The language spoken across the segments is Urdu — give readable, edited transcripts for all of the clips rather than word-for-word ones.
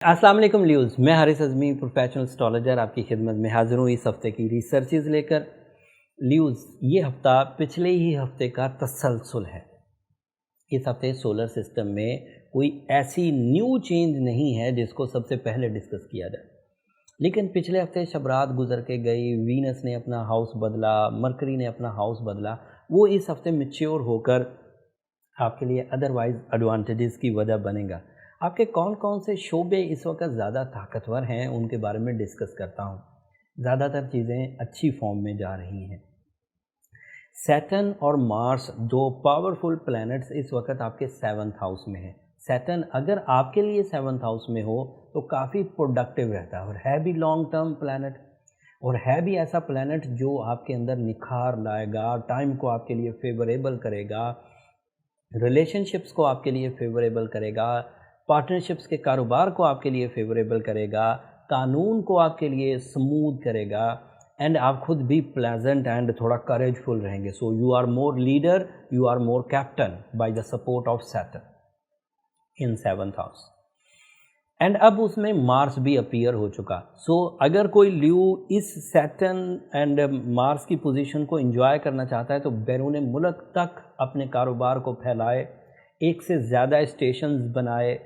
السلام علیکم لیوز، میں حارث اعظمی پروفیشنل اسٹرالوجر آپ کی خدمت میں حاضر ہوں اس ہفتے کی ریسرچز لے کر۔ لیوز، یہ ہفتہ پچھلے ہی ہفتے کا تسلسل ہے۔ اس ہفتے سولر سسٹم میں کوئی ایسی نیو چینج نہیں ہے جس کو سب سے پہلے ڈسکس کیا جائے، لیکن پچھلے ہفتے شب رات گزر کے گئی، وینس نے اپنا ہاؤس بدلا، مرکری نے اپنا ہاؤس بدلا، وہ اس ہفتے میچیور ہو کر آپ کے لیے ادروائز ایڈوانٹیجز کی وجہ بنے گا۔ آپ کے کون کون سے شعبے اس وقت زیادہ طاقتور ہیں ان کے بارے میں ڈسکس کرتا ہوں۔ زیادہ تر چیزیں اچھی فارم میں جا رہی ہیں۔ سیٹرن اور مارس دو پاورفل پلینٹس اس وقت آپ کے 7th ہاؤس میں ہیں۔ سیٹرن اگر آپ کے لیے 7th ہاؤس میں ہو تو کافی پروڈکٹیو رہتا ہے، اور ہے بھی لانگ ٹرم پلینٹ، اور ہے بھی ایسا پلینٹ جو آپ کے اندر نکھار لائے گا، ٹائم کو آپ کے لیے فیوریبل کرے گا، ریلیشن شپس کو آپ کے لیے فیوریبل کرے گا، پارٹنرشپس کے کاروبار کو آپ کے لیے فیوریبل کرے گا، قانون کو آپ کے لیے سموتھ کرے گا، اینڈ آپ خود بھی پلیزنٹ اینڈ تھوڑا کریجفل رہیں گے۔ So you are more leader, you are more captain by the support of Saturn in 7th house. And اب اس میں مارس بھی اپیئر ہو چکا۔ سو اگر کوئی لیو اس سیٹرن اینڈ مارس کی پوزیشن کو انجوائے کرنا چاہتا ہے تو بیرون ملک تک اپنے کاروبار کو پھیلائے، ایک سے زیادہ اسٹیشنز بنائے،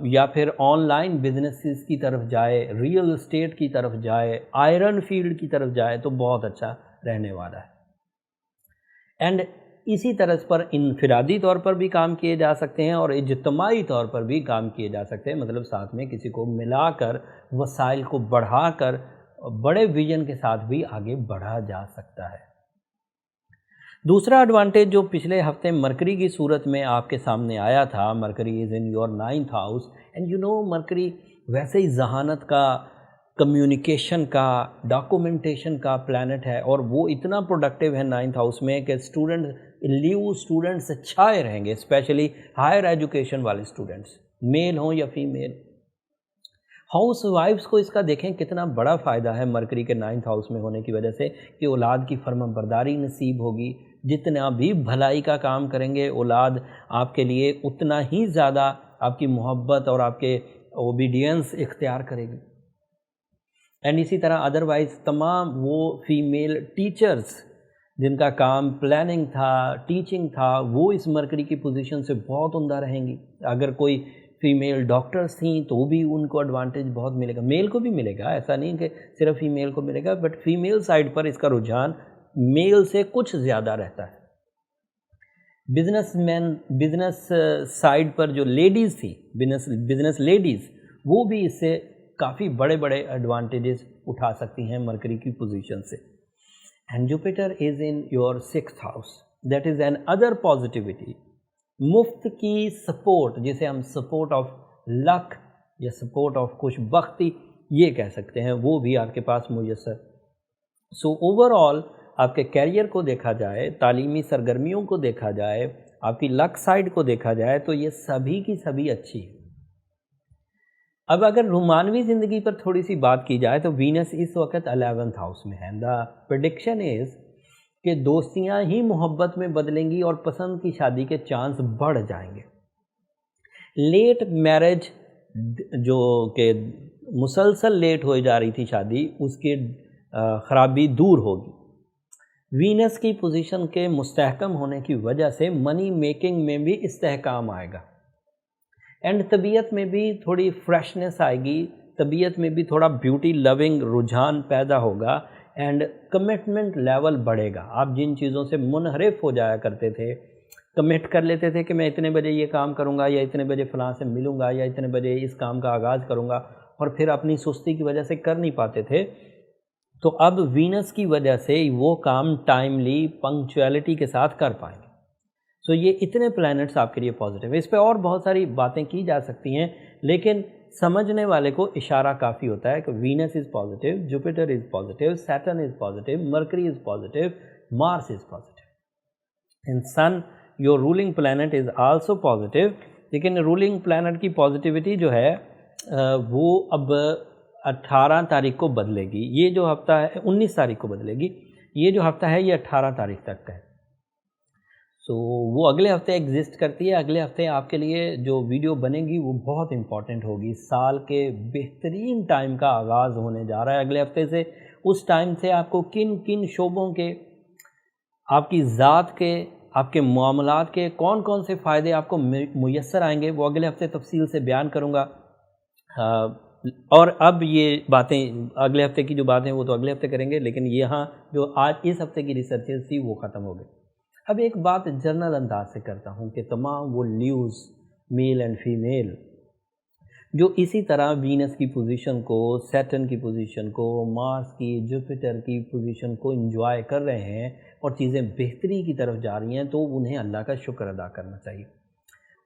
یا پھر آن لائن بزنسز کی طرف جائے، ریئل اسٹیٹ کی طرف جائے، آئرن فیلڈ کی طرف جائے تو بہت اچھا رہنے والا ہے۔ اینڈ اسی طرز پر انفرادی طور پر بھی کام کیے جا سکتے ہیں اور اجتماعی طور پر بھی کام کیے جا سکتے ہیں، مطلب ساتھ میں کسی کو ملا کر وسائل کو بڑھا کر بڑے ویژن کے ساتھ بھی آگے بڑھا جا سکتا ہے۔ دوسرا ایڈوانٹیج جو پچھلے ہفتے مرکری کی صورت میں آپ کے سامنے آیا تھا، Mercury is in your 9th house, and you know Mercury ویسے ہی ذہانت کا، کمیونیکیشن کا، ڈاکومنٹیشن کا پلانٹ ہے، اور وہ اتنا پروڈکٹیو ہے 9th ہاؤس میں کہ اسٹوڈنٹس چھائے رہیں گے، اسپیشلی ہائر ایجوکیشن والے اسٹوڈنٹس، میل ہوں یا فیمیل۔ ہاؤس وائفس کو اس کا دیکھیں کتنا بڑا فائدہ ہے مرکری کے 9th ہاؤس میں ہونے کی وجہ سے، کہ اولاد کی فرما برداری نصیب ہوگی، جتنا بھی بھلائی کا کام کریں گے اولاد آپ کے لیے اتنا ہی زیادہ آپ کی محبت اور آپ کے اوبیڈینس اختیار کرے گی۔ اینڈ اسی طرح ادروائز تمام وہ فیمیل ٹیچرز جن کا کام پلاننگ تھا، ٹیچنگ تھا، وہ اس مرکری کی پوزیشن سے بہت عمدہ رہیں گی۔ اگر کوئی فیمیل ڈاکٹرز تھیں تو بھی ان کو ایڈوانٹیج بہت ملے گا، میل کو بھی ملے گا، ایسا نہیں کہ صرف فیمیل کو ملے گا، بٹ فیمیل سائڈ پر اس کا رجحان میل سے کچھ زیادہ رہتا ہے۔ بزنس سائڈ پر جو لیڈیز تھی، بزنس لیڈیز، وہ بھی اس سے کافی بڑے بڑے ایڈوانٹیجز اٹھا سکتی ہیں مرکری کی پوزیشن سے۔ And Jupiter is in your 6th house, that is an other positivity, مفت کی سپورٹ، جسے ہم سپورٹ آف لک یا سپورٹ آف خوش بختی یہ کہہ سکتے ہیں، وہ بھی آپ کے پاس میسر۔ سو اوور آل آپ کے کیریئر کو دیکھا جائے، تعلیمی سرگرمیوں کو دیکھا جائے، آپ کی لک سائڈ کو دیکھا جائے تو یہ سبھی کی سبھی اچھی ہے۔ اب اگر رومانوی زندگی پر تھوڑی سی بات کی جائے تو وینس اس وقت 11th ہاؤس میں ہے۔ دا پریڈکشن از کہ دوستیاں ہی محبت میں بدلیں گی اور پسند کی شادی کے چانس بڑھ جائیں گے۔ لیٹ میرج جو کہ مسلسل لیٹ ہو جا رہی تھی شادی، اس کی خرابی دور ہوگی۔ وینس کی پوزیشن کے مستحکم ہونے کی وجہ سے منی میکنگ میں بھی استحکام آئے گا، اینڈ طبیعت میں بھی تھوڑی فریشنس آئے گی، طبیعت میں بھی تھوڑا بیوٹی لونگ رجحان پیدا ہوگا، اینڈ کمٹمنٹ لیول بڑھے گا۔ آپ جن چیزوں سے منحرف ہو جایا کرتے تھے، کمٹ کر لیتے تھے کہ میں اتنے بجے یہ کام کروں گا، یا اتنے بجے فلاں سے ملوں گا، یا اتنے بجے اس کام کا آغاز کروں گا، اور پھر اپنی سستی کی وجہ سے کر نہیں پاتے تھے، تو اب وینس کی وجہ سے وہ کام ٹائملی پنکچویلٹی کے ساتھ کر پائیں گے۔ سو یہ اتنے پلینٹس آپ کے لیے پازیٹیو ہے۔ اس پہ اور بہت ساری باتیں کی جا سکتی ہیں، لیکن سمجھنے والے کو اشارہ کافی ہوتا ہے کہ Venus is positive, Jupiter is positive, Saturn is positive, Mercury is positive, Mars is positive, in sun your ruling planet is also positive. لیکن رولنگ پلینٹ کی پازیٹیوٹی جو ہے وہ اب 18 تاریخ کو بدلے گی۔ یہ جو ہفتہ ہے 19 تاریخ کو بدلے گی، یہ جو ہفتہ ہے یہ 18 تاریخ تک کا ہے۔ وہ اگلے ہفتے ایگزسٹ کرتی ہے. اگلے ہفتے آپ کے لیے جو ویڈیو بنے گی وہ بہت امپورٹنٹ ہوگی. سال کے بہترین ٹائم کا آغاز ہونے جا رہا ہے اگلے ہفتے سے. اس ٹائم سے آپ کو کن کن شعبوں کے، آپ کی ذات کے، آپ کے معاملات کے کون کون سے فائدے آپ کو میسر آئیں گے، وہ اگلے ہفتے تفصیل سے بیان کروں گا. اور اب یہ باتیں اگلے ہفتے کی جو باتیں وہ تو اگلے ہفتے کریں گے، لیکن یہاں جو آج اس ہفتے کی ریسرچز تھی وہ ختم ہو گئی. اب ایک بات جنرل انداز سے کرتا ہوں کہ تمام وہ لیوز میل اینڈ فیمیل جو اسی طرح وینس کی پوزیشن کو، سیٹرن کی پوزیشن کو، مارس کی، جوپیٹر کی پوزیشن کو انجوائے کر رہے ہیں اور چیزیں بہتری کی طرف جا رہی ہیں، تو انہیں اللہ کا شکر ادا کرنا چاہیے.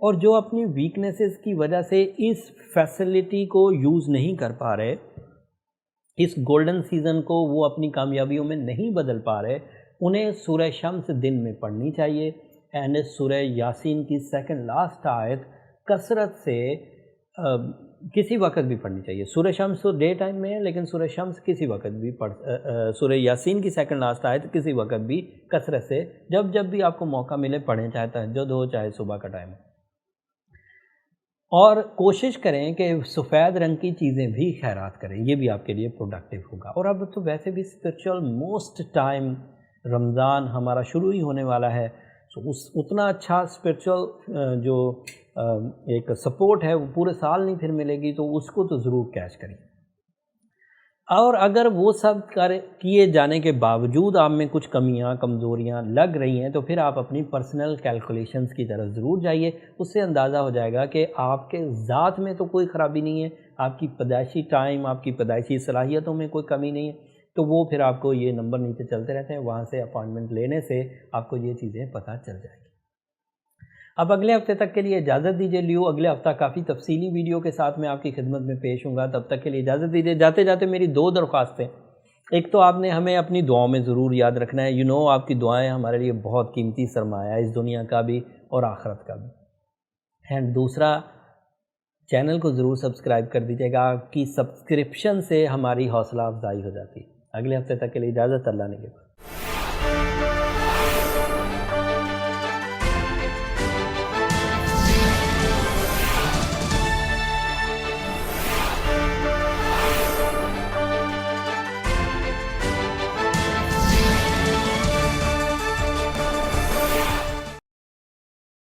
اور جو اپنی ویکنیسز کی وجہ سے اس فیسلٹی کو یوز نہیں کر پا رہے، اس گولڈن سیزن کو وہ اپنی کامیابیوں میں نہیں بدل پا رہے، انہیں سورہ شمس دن میں پڑھنی چاہیے. اینڈ سورہ یاسین کی سیکنڈ لاسٹ آیت کثرت سے کسی وقت بھی پڑھنی چاہیے. سورہ شمس تو ڈے ٹائم میں ہے، لیکن سورہ شمس کسی وقت بھی سورہ یاسین کی سیکنڈ لاسٹ آیت کسی وقت بھی کثرت سے جب بھی آپ کو موقع ملے پڑھیں، چاہے تہجد ہو چاہے صبح کا ٹائم ہو. اور کوشش کریں کہ سفید رنگ کی چیزیں بھی خیرات کریں، یہ بھی آپ کے لیے پروڈکٹیو ہوگا. اور اب تو ویسے بھی اسپرچول موسٹ ٹائم رمضان ہمارا شروع ہی ہونے والا ہے، اتنا اچھا اسپرچول جو ایک سپورٹ ہے وہ پورے سال نہیں پھر ملے گی، تو اس کو تو ضرور کیچ کریں. اور اگر وہ سب کیے جانے کے باوجود آپ میں کچھ کمیاں کمزوریاں لگ رہی ہیں، تو پھر آپ اپنی پرسنل کیلکولیشنز کی طرف ضرور جائیے. اس سے اندازہ ہو جائے گا کہ آپ کے ذات میں تو کوئی خرابی نہیں ہے، آپ کی پیدائشی ٹائم، آپ کی پیدائشی صلاحیتوں میں کوئی کمی نہیں ہے. تو وہ پھر آپ کو یہ نمبر نیچے چلتے رہتے ہیں، وہاں سے اپائنٹمنٹ لینے سے آپ کو یہ چیزیں پتہ چل جائیں گی. اب اگلے ہفتے تک کے لیے اجازت دیجیے. لیو اگلے ہفتہ کافی تفصیلی ویڈیو کے ساتھ میں آپ کی خدمت میں پیش ہوں گا. تب تک کے لیے اجازت دیجیے. جاتے جاتے میری 2 درخواستیں. ایک تو آپ نے ہمیں اپنی دعاؤں میں ضرور یاد رکھنا ہے. آپ کی دعائیں ہمارے لیے بہت قیمتی سرمایہ ہے، اس دنیا کا بھی اور آخرت کا بھی. اینڈ دوسرا، چینل کو ضرور سبسکرائب کر دیجیے گا. آپ کی سبسکرپشن سے ہماری حوصلہ افزائی ہو جاتی ہے. اگلے ہفتے تک کے لیے اجازت. اللہ نے کے